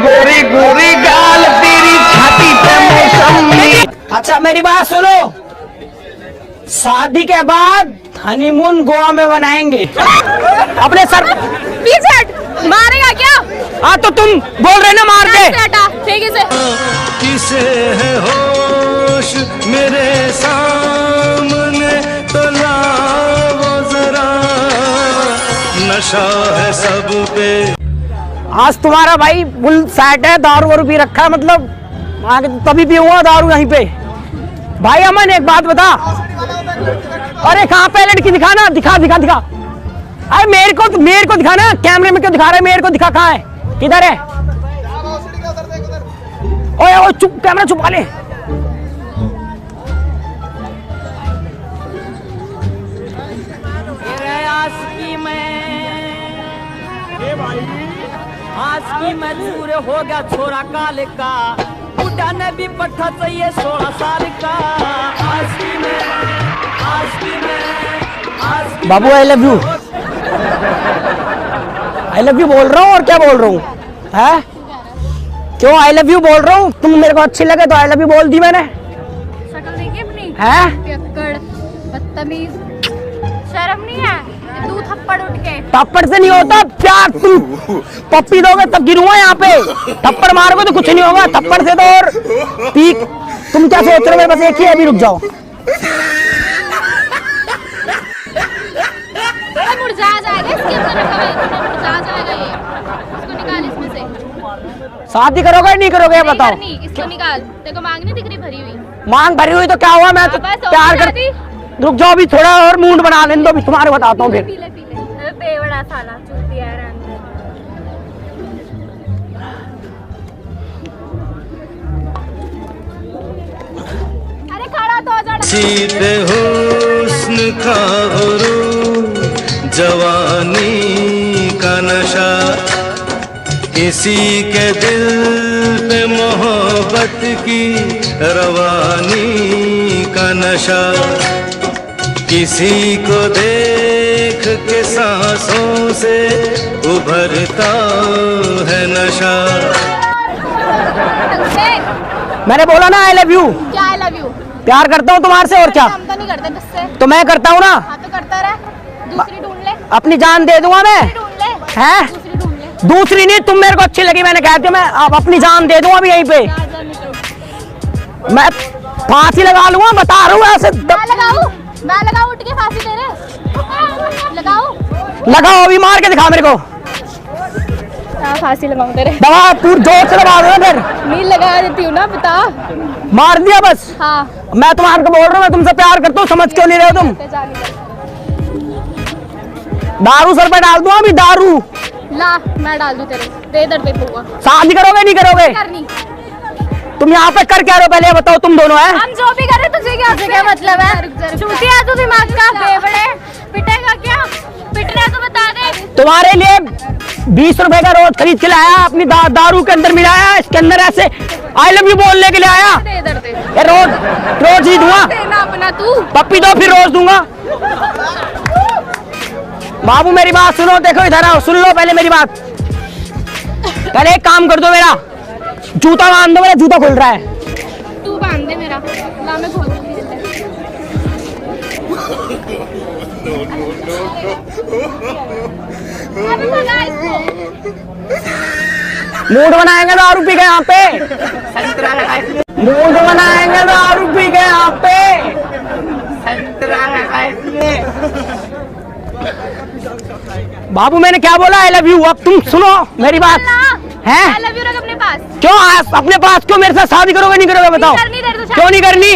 गोरी गोरी गाल तेरी छाती पे मौसमी। अच्छा मेरी बात सुनो, शादी के बाद हनीमून गोवा में बनाएंगे। अपने सर मारेगा क्या? हाँ तो तुम बोल रहे ना मार दे। ठीक है। किसे है होश मेरे सामने तो लाओ जरा, नशा है सब पे। आज तुम्हारा भाई फुल सेट है, दारू वारू पी रखा है, मतलब आगे तभी पीऊंगा दारू यहीं पे। भाई अमन एक बात बता, अरे कहाँ पे लड़की दिखाना, दिखा दिखा दिखा। अरे मेरे को दिखाना, कैमरे में क्यों दिखा रहे, मेरे को दिखा, कहाँ है, किधर है? ओए ओए चुप, कैमरा छुपा ले। आज की मजबूर हो गया छोरा काले का, बुढ़ा ने भी पट्टा चाहिए 16 साल का। बाबू I love you, I love you बोल रहा हूँ और क्या बोल रहा हूँ है? क्यों आई लव यू बोल रहा हूँ? तुम मेरे को अच्छी लगे तो आई लव यू बोल दी मैंने। शक्ल देखी अपनी है? पियक्कड़, बदतमीज, शर्म नहीं है? तू थप्पड़ उठ के। थप्पड़ से नहीं होता प्यार, तुम पप्पी दोगे तब गिरूंगा यहाँ पे, थप्पड़ मारोगे तो कुछ नहीं होगा, थप्पड़ से तो और पीक। तुम क्या सोच रहे हो? बस एक ही अभी रुक जाओ। मुरझा जाएगा इसके अंदर रखा है, मुरझा जाएगा ये। इसको निकाल इसमें से। शादी करोगे नहीं करोगे ये बताओ? नहीं, इसको निकाल। देखो मांग नहीं दिख रही भरी हुई। मांग भरी हुई तो क्या हुआ, मैं तो प्यार कर। रुक जाओ अभी थोड़ा और मूड बना लेने दो, अभी तुम्हारे बताता हूँ फिर। पीले पीले बेवड़ा साला चूतिया है। अरे खड़ा तो हो जा। सीते हुस्न का गुरूर, जवानी का नशा, किसी के दिल पे मोहब्बत की रवानी का नशा, किसी को देख के सांसों से उभरता है नशा। मैंने बोला ना आई लव यू। क्या आई लव यू? प्यार करता हूँ तुम्हारे से और क्या? हम तो नहीं करते तुझसे। तो मैं करता हूँ ना। हाँ तो करता रह, दूसरी ढूंढ ले। अपनी जान दे दूंगा मैं। ढूंढ ले। हैं? दूसरी ढूंढ ले। दूसरी नहीं, तुम मेरे को अच्छी लगी, मैंने कहा था मैं अब अपनी जान दे दूंगा अभी यहीं पे। मैं फांसी लगा लूंगा, बता रहा हूँ ऐसे। मैं लगाऊं उठ के फांसी तेरे? लगाओ अभी, मार के दिखा मेरे को। फांसी लगाऊं तेरे? दवा पूरी जोर से लगा दो फिर। नहीं लगा देती हूँ ना, बता। मार दिया बस। हाँ। मैं तुम्हारे को बोल रहा हूँ, मैं तुमसे प्यार करता हूँ, समझ क्यों नहीं रहे हो तुम? दारू सर पे डाल दूँ अभी, दारू। ला मैं डाल दूँ तेरे, दे इधर दे पऊआ। शादी करोगे नहीं करोगे? करनी। तुम यहाँ पे कर क्या रहे हो पहले ये बताओ, तुम दोनों हैं? हम जो भी करें तुझे क्या मतलब है? चूतिया तू दिमाग का बेवड़े, पिटेगा क्या? पिटना तो बता दे। तुम्हारे लिए 20 रुपए का रोज खरीद के लाया, अपनी दारू के अंदर मिलाया, इसके अंदर ऐसे आई लव यू बोलने के लिए आया। दे इधर दे। ये रोज ही दूंगा। देना अपना तू। पप्पी दो फिर रोज दूंगा। बाबू मेरी बात सुनो, देखो इधर आओ, सुन लो पहले मेरी बात। पहले एक काम कर दो, मेरा जूता बांध दो, मेरा जूता खुल रहा है। तू बांध दे मेरा, ला मैं खोल दूंगी। मूड बनाएंगे दारू पी के यहाँ पे, मूड बनाएंगे दारू पी के यहाँ पे। बाबू मैंने क्या बोला? आई लव यू। अब तुम सुनो मेरी बात है। आई लव यू रख अपने पास। क्यों अपने पास? क्यों मेरे साथ शादी करोगे नहीं करोगे बताओ? क्यों नहीं करनी?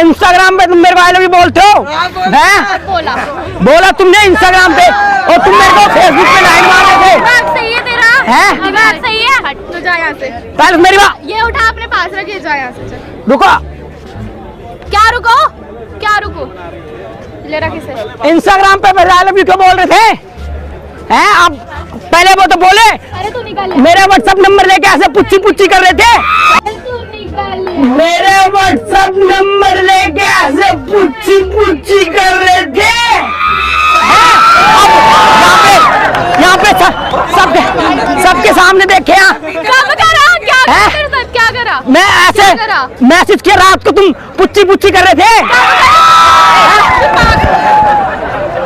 इंस्टाग्राम पे तुम मेरे को आई लव यू बोलते हो हैं? बोला तुमने इंस्टाग्राम पे, और तुम मेरे को फेसबुक पे लाइन मार रहे थे। दिमाग सही है तेरा? हैं? दिमाग सही है? हट तू जा यहाँ से। पहले मेरी बात ये उठा अपने पास रख, ये जा यहाँ से। रुको। क्या रुको? क्या रुको? ले रख इसे। इंस्टाग्राम पे पहले आई लव यू क्यों बोल रहे थे हैं? अब पहले वो तो बोले। अरे तू निकाल मेरा व्हाट्सएप नंबर लेके ऐसे पुच्ची पुच्ची कर रहे थे। मेरे व्हाट्सएप नंबर लेके ऐसे पुच्ची पुच्ची कर रहे थे। यहाँ क्या? मैसेज किया रात को, तुम पुच्ची पुच्ची कर रहे थे।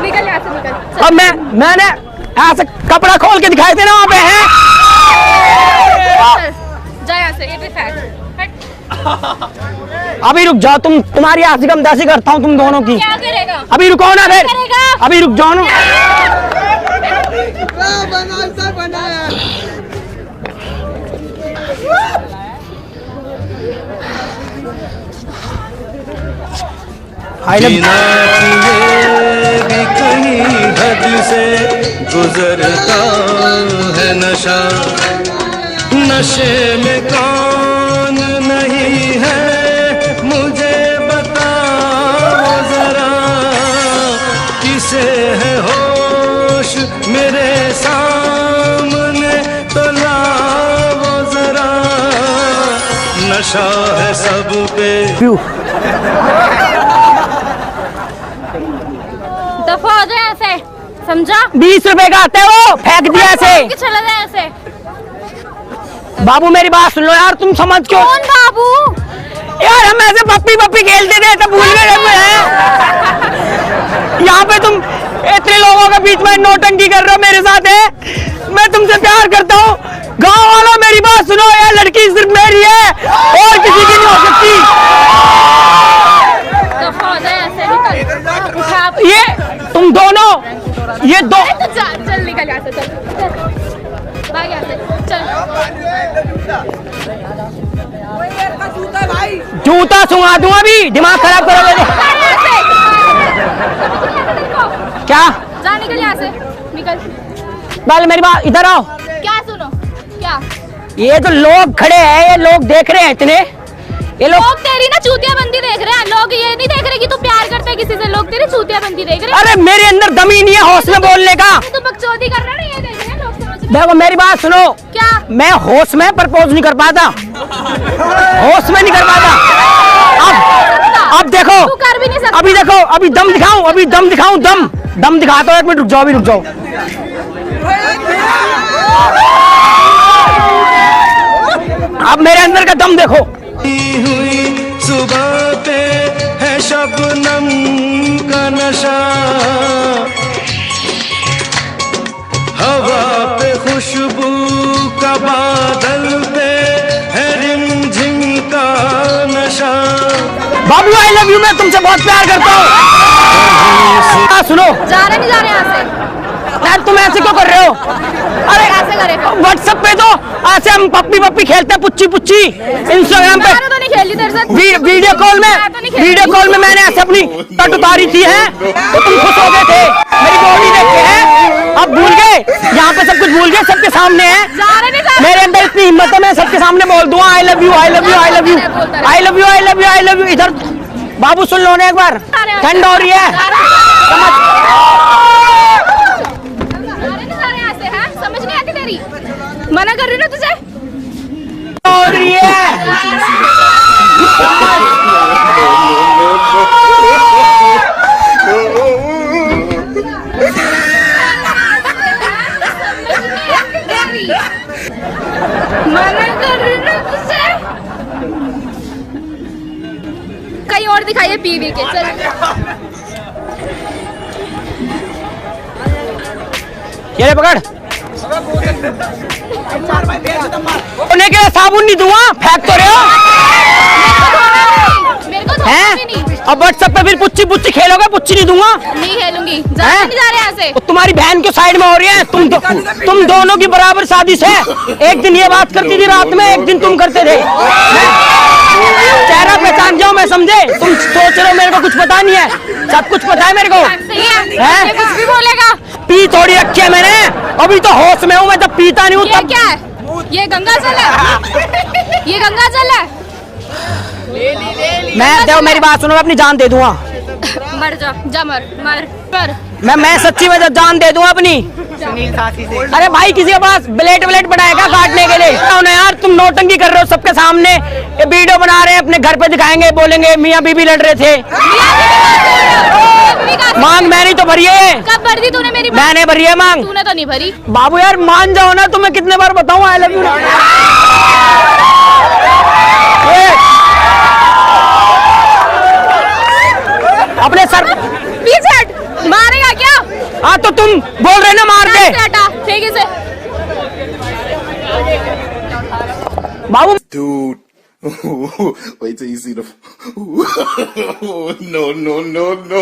निकल यहाँ से, निकल। अब मैंने ऐसे कपड़ा खोल के दिखाए थे ना वहाँ पे हैं। जा यहाँ से, ये भी फैक्ट। हट। अभी रुक जाओ, तुम्हारी आशिक हमदर्दी करता हूँ तुम दोनों की। क्या करेगा? अभी रुको ना फिर, करेगा? अभी रुक जाओ ना। बिना किए भी कहीं हद से गुजरता है नशा, नशे में कौन नहीं है मुझे बताओ जरा, किसे है होश मेरे सामने तो लाओ जरा, नशा है सब पे। दफा हो जाए ऐसे, समझा? 20 रुपए का आते हो, फेंक दिया ऐसे। चला जाए ऐसे। बाबू मेरी बात सुन लो यार, तुम समझ क्यों? कौन बाबू? यार हम ऐसे पप्पी पप्पी खेलते थे तो भूल गए हैं। यहाँ पे तुम इतने लोगों के बीच में नौटंकी कर रहे हो मेरे साथ है। मैं तुमसे प्यार करता हूँ। गाँव वालों मेरी बात सुनो, यार लड़की सिर्फ मेरी है और किसी की नहीं हो सकती। दफा हो जाए ऐसे, निकल। उठा। ये तुम दोनों, ये दो, चल निकल यहाँ से, चल भाग यहाँ से, चल। जूता सुंघा दूंगा अभी, दिमाग खराब करोगे। क्या? जा निकल यहाँ से, निकल। पहले मेरी बात, इधर आओ। क्या सुनो? क्या? ये जो लोग खड़े हैं, ये लोग देख रहे हैं इतने, ये लोग तेरी ना चूतिया बंदी देख रहे हैं। लोग ये नहीं देख रहे कि तू प्यार करता है किसी से, लोग तेरी चूतिया बंदी देख रहे हैं। अरे मेरे अंदर दम ही नहीं है होश में बोलने का। तू बकचोदी कर रहा है ना, ये देख रहे हैं लोग, समझ रहे हैं? देखो मेरी बात सुनो, क्या? मैं होश में प्रपोज नहीं कर पाता, होश में नहीं कर पाता। अब देखो, तू कर भी नहीं सकता। अभी देखो, अभी दम दिखाऊं, अभी दम दिखाऊं, दम दिखाता हूं। 1 मिनट रुक जाओ, अभी रुक जाओ। अब मेरे अंदर का दम देखो। हुई सुबह पे है शबनम का नशा, हवा पे खुशबू का, बादल पे है रिमझिम का नशा। बाबू आई लव यू, मैं तुमसे बहुत प्यार करता हूँ। सुनो, जा रहे नहीं जा रहे यहाँ से? यार तुम ऐसे क्यों कर रहे हो? अरे ऐसे करे व्हाट्सएप पे तो ऐसे हम पप्पी पप्पी खेलते हैं, पुच्ची पुच्ची। इंस्टाग्राम पे तो नहीं खेली तेरे साथ। वीडियो कॉल में मैंने ऐसे अपनी तट उतारी थी है, तो तुम खुश हो गए थे, मेरी बॉडी देख के है। अब भूल गए, यहाँ पे सब कुछ भूल गए, सबके सामने है। मेरे अंदर इतनी हिम्मत है, मैं सबके सामने बोल दूंगा आई love you, I love you, I love you, I love you, I love you, I love you. इधर बाबू सुन लो ना एक बार, ठंड हो रही है। समझ नहीं आती तेरी, मना कर रही ना तुझे। हो रही है। मना कर रही ना तुझे। कहीं और दिखाइए पी के, चल। ये पकड़। उन्हें के साबुन नहीं दूंगा, फेंक तो रहे हो हैं? अब व्हाट्सएप पे फिर पुच्ची पुच्ची खेलोगे, पुच्ची नहीं दूंगा। नहीं खेलूंगी, नहीं जा रहे यहाँ से। तो तुम्हारी बहन क्यों साइड में हो रही है? तुम दोनों की बराबर साजिश है। एक दिन ये बात करती थी रात में, एक दिन तुम करते थे। चेहरा पहचान जाओ, मैं समझे। तुम सोच रहे हो मेरे को कुछ पता नहीं है, सब कुछ पता है मेरे को। है? कुछ भी बोलेगा। पी थोड़ी रखी है मैंने, अभी तो होश में हूँ मैं, जब पीता नहीं हूँ ये तब। क्या है? ये गंगा जल है। ये गंगा जल है। मैं देखो मेरी बात सुनो, मैं अपनी जान दे दूंगा। मर जा, जा मर। मैं सच्ची में जान दे दूंगा अपनी। अरे भाई किसी के पास ब्लेड बनाएगा काटने के लिए? यार तुम नौटंकी कर रहे हो सबके सामने, ये वीडियो बना रहे हैं, अपने घर पे दिखाएंगे, बोलेंगे मियाँ बीबी लड़ रहे थे। मांग मैंने तो भरी है। कब भरी थी तूने मेरी? मैंने भरी है मांग। तूने तो नहीं भरी। बाबू यार मान जाओ ना, तुम्हें कितने बार बताऊं आई लव यू। अपने सर पीछे हट, मारेगा क्या? हाँ तो तुम बोल रहे ना मार दे। हटा ठीक है से। बाबू Dude. Wait till you see the. No, no, no, no.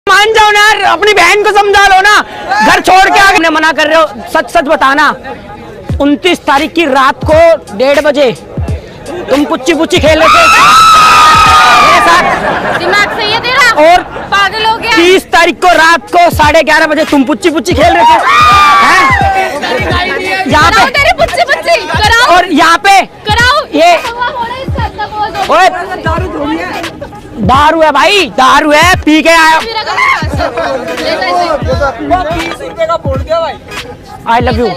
मान जाओ ना यार, अपनी बहन को समझा लो ना, घर छोड़ के आगे मना कर रहे हो। सच सच बताना, 29 तारीख की रात को 1:30 बजे तुम पुच्ची पुच्ची खेल रहे थे मेरे साथ, दिमाग सही है तेरा? और पागल हो गया? 30 तारीख को रात को 11:30 बजे तुम पुच्ची पुच्ची खेल रहे थे हैं? यहाँ कराओ पे तेरी पुच्ची पुच्ची कराओ, और यहाँ पे कराओ ये ओए दारू है भाई, दारू है, पी के आया। आई लव यू।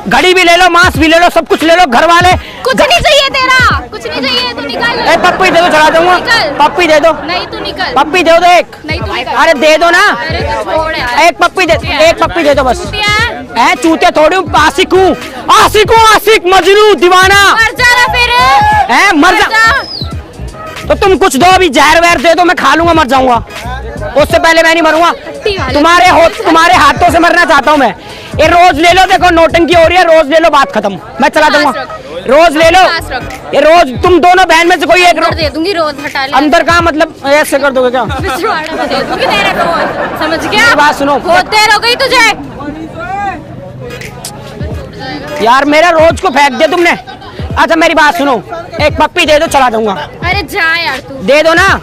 घड़ी भी ले लो, मांस भी ले लो, सब कुछ ले लो, घर वाले। कुछ नहीं चाहिए तेरा, कुछ नहीं चाहिए, तू निकाल। ए पप्पी दे दो, चढ़ा दूंगा। पप्पी दे दो। नहीं तू निकल। पप्पी दे दो एक। नहीं तू निकल। अरे दे दो ना, अरे तू छोड़ यार। एक पप्पी दे, एक पप्पी दे दो बस। चूतिया है चूते थोड़ी हूँ, आशिक हूँ, आशिक हूँ, आशिक मजनू दीवाना मर जाना फिर है। मर जा तो तुम कुछ दो, अभी जहर वहर दे दो, मैं खा लूंगा, मर जाऊंगा। उससे पहले मैं नहीं मरूंगा। तुम्हारे हाथों से मरना चाहता हूँ मैं। ये रोज ले लो, देखो नौटंकी हो रही है, रोज ले लो, बात खत्म, मैं चला दूंगा। रोज ले लो, ये रोज तुम दोनों बहन में से कोई एक दे दूंगी, रोज हटा ले। अंदर का मतलब ऐसे कर दोगे क्या? पिछवाड़ा दे दूंगी तेरे को, समझ गया? मेरी बात सुनो, बहुत देर हो गई तुझे। यार मेरा रोज को फेंक दिया तुमने। अच्छा मेरी बात सुनो, एक पप्पी दे दो, चला दूंगा। अरे जा यार तू, दे दो ना,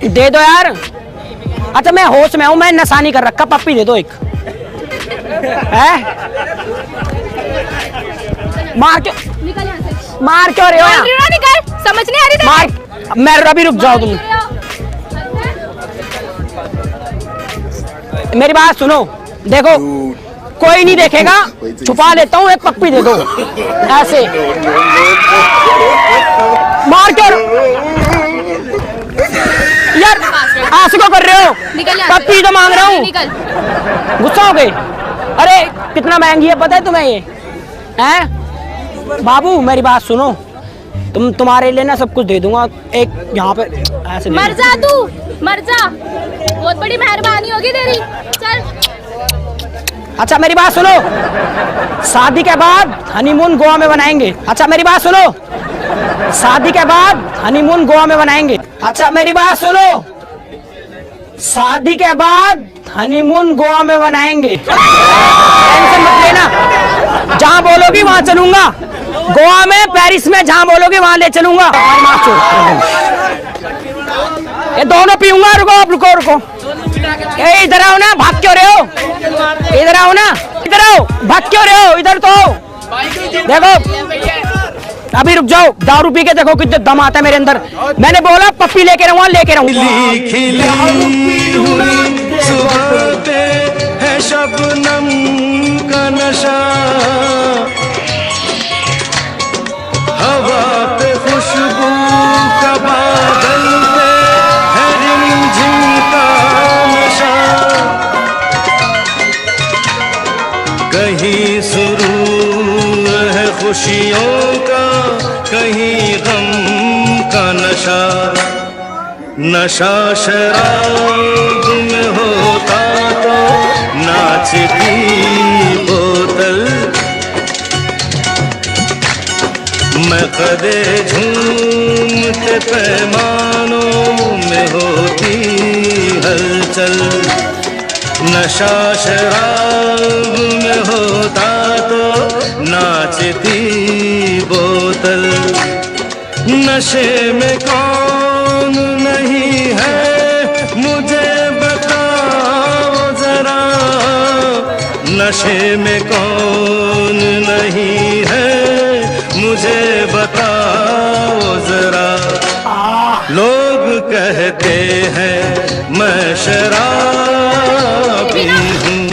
दे दो यार। अच्छा मैं होश में हूँ, मैं नशा नहीं कर रखा, पप्पी दे दो एक। है मार क्यों, निकल यहाँ से। मार क्यों रहे हो यहाँ? निकल, समझ नहीं आ रही मार, मैं अभी रुक जाओ तुम। मेरी बात सुनो, देखो कोई नहीं देखेगा, छुपा लेता हूँ, एक पप्पी दे दो ऐसे। मार क्यों यार, आशिकों कर रहे हो? पप्पी तो मांग रहा हूँ, गुस्सा हो गए? अरे कितना महंगी है पता है तुम्हें ये? हैं बाबू मेरी बात सुनो, तुम्हारे लिए ना सब कुछ दे दूंगा, एक यहाँ पे ऐसे। मर जा तू, मर जा, बहुत बड़ी मेहरबानी होगी तेरी, चल। अच्छा मेरी बात सुनो, शादी के बाद हनीमून गोवा में बनाएंगे। अच्छा मेरी बात सुनो, शादी के बाद हनीमून गोवा में बनाएंगे। अच्छा मेरी बात सुनो, शादी के बाद हनीमून गोवा में बनाएंगे। टेंशन मत लेना, जहाँ बोलोगी वहाँ चलूंगा, गोवा में, पेरिस में, जहाँ बोलोगी वहाँ ले चलूंगा। ये दोनों पीऊंगा। रुको रुको रुको, इधर आओ ना, भाग क्यों रहे हो? इधर आओ ना, इधर आओ, भाग क्यों रहे हो? इधर तो आओ। देखो अभी रुक जाओ, दारू पी के देखो कितना दम आता है मेरे अंदर। मैंने बोला पप्पी लेके रहूंगा, लेके रहूंगा। खिली हुई सुबह पे है शबनम का नशा, हवा पे खुशबू का बादल पे है रिमझिम का नशा, कहीं सुरूर है खुशियों का, कहीं गम का नशा, नशा शराब में होता तो नाचती बोतल, मैं कदे झूमते पैमानों में होती हलचल, नशा शराब में होता तो नाचती बोतल, नशे में कौन नहीं है मुझे बताओ जरा, नशे में कौन नहीं है मुझे बताओ जरा, लोग कहते हैं मैं शराबी हूँ।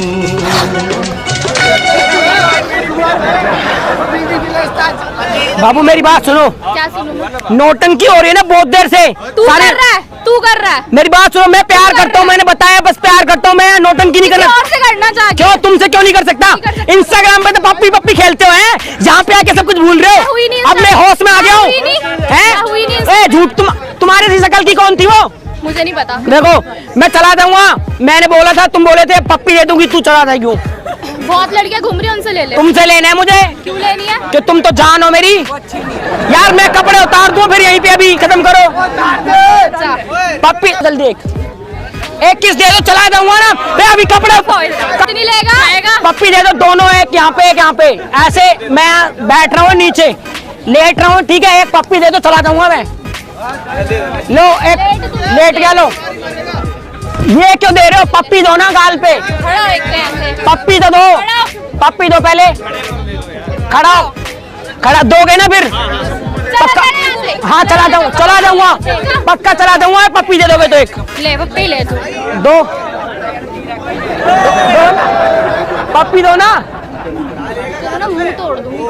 बाबू मेरी बात सुनो, क्या सुनूं? नौटंकी हो रही है ना बहुत देर से। तू कर रहा है, तू कर रहा है। मेरी बात सुनो, मैं प्यार करता हूँ, मैंने बताया बस प्यार करता हूँ, मैं नौटंकी नहीं किसी करना। और से करना चाह क्यों तुमसे क्यों नहीं कर सकता? इंस्टाग्राम पे तो पप्पी पप्पी खेलते हो हैं, जहाँ पे आके सब कुछ भूल रहे हुई नहीं हो। अब मैं होश में आ गया हूँ। हुई नहीं। हुई नहीं। हैं? झूठ तुम्हारे सी शकल की कौन थी वो? मुझे नहीं पता। देखो मैं चला दूंगा, मैंने बोला था, तुम बोले थे पप्पी दे दूंगी, तू चला था क्यों? बहुत लड़कियां घूम रही हैं, उनसे ले ले। तुमसे लेना है मुझे? क्यों लेनी है? कि तुम तो जान हो मेरी यार। मैं कपड़े उतार दूं फिर यहीं पे, अभी खत्म करो। अच्छा। पप्पी जल्दी एक किस दे दो, चला दूंगा ना मैं अभी कपड़े। नहीं लेगा? पप्पी दे दो, दोनों, एक यहाँ पे एक यहाँ पे। ऐसे मैं बैठ रहा हूँ नीचे, लेट रहा हूँ, ठीक है? एक पप्पी दे दो, चला दूंगा मैं। लो एक लेट गया, लो। ये क्यों दे रहे हो? पप्पी दो ना गाल पे। खड़ा हो एक पे ऐसे। पप्पी तो दो, पप्पी दो पहले। खड़ा हो, खड़ा दोगे ना फिर? पक्का? हाँ चला जाऊंगा, पक्का चला दूंगा। पप्पी दे दोगे तो एक ले, पप्पी ले तू। दो पप्पी दो ना। तेरा ना मुंह तोड़ दूंगी।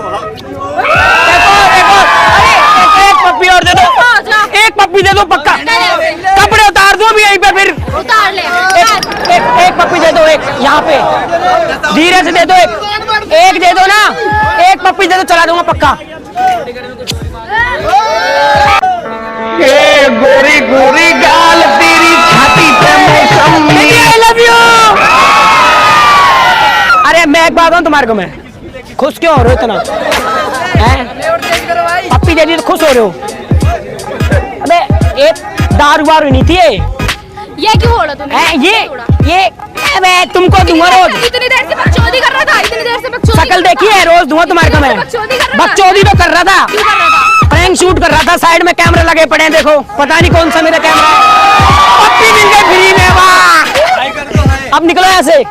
एक पप्पी और दे दो, एक पप्पी दे दो पक्का। कपड़े उतार दो अभी यहीं पे फिर। उतार ले। एक पप्पी दे दो, एक यहाँ पे धीरे से दे दो, एक दे दो ना, एक पप्पी दे दो, चला दूंगा पक्का। गोरी गोरी गाल तेरी छाती पे मौसमी। I love you। अरे मैं एक बात बताऊं तुम्हारे को, मैं खुश क्यों हो रहे हो इतना? पप्पी दे दी तो खुश हो रहे हो? अबे एक दारू वारू नहीं थी ये क्यों हो रहा तुमने? ये मैं तुमको दूंगा रोज। इतनी देर से बकचोदी कर रहा था, इतनी देर से बकचोदी। शकल देखी है, रोज दूंगा तुम्हारे को मैं। बकचोदी तो कर रहा था, क्यों कर रहा था? प्रैंक शूट कर रहा था, साइड में कैमरे लगे पड़े हैं, देखो पता नहीं कौन सा मेरा कैमरा है। पप्पी मिल गई फ्री में, वाह। अब निकलो ऐसे।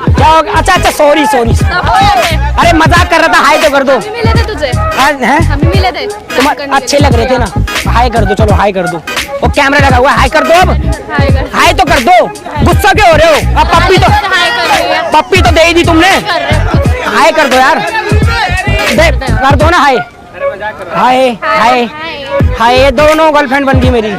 क्या हो गया? अच्छा सॉरी। अरे मजाक कर रहा था, हाई तो कर दो। हम मिले थे तुझे, हम मिले थे। तुम अच्छे लग रहे थे ना, हाई कर दो, चलो हाई कर दो। वो कैमरा लगा हुआ है, हाई कर दो। अब हाई तो कर दो, गुस्सा क्यों हो रहे हो? अब पप्पी तो दे ही दी तुमने, हाई कर दो यार, कर दो ना हाई। हाय हाय हाय, दोनों गर्लफ्रेंड बन गई मेरी।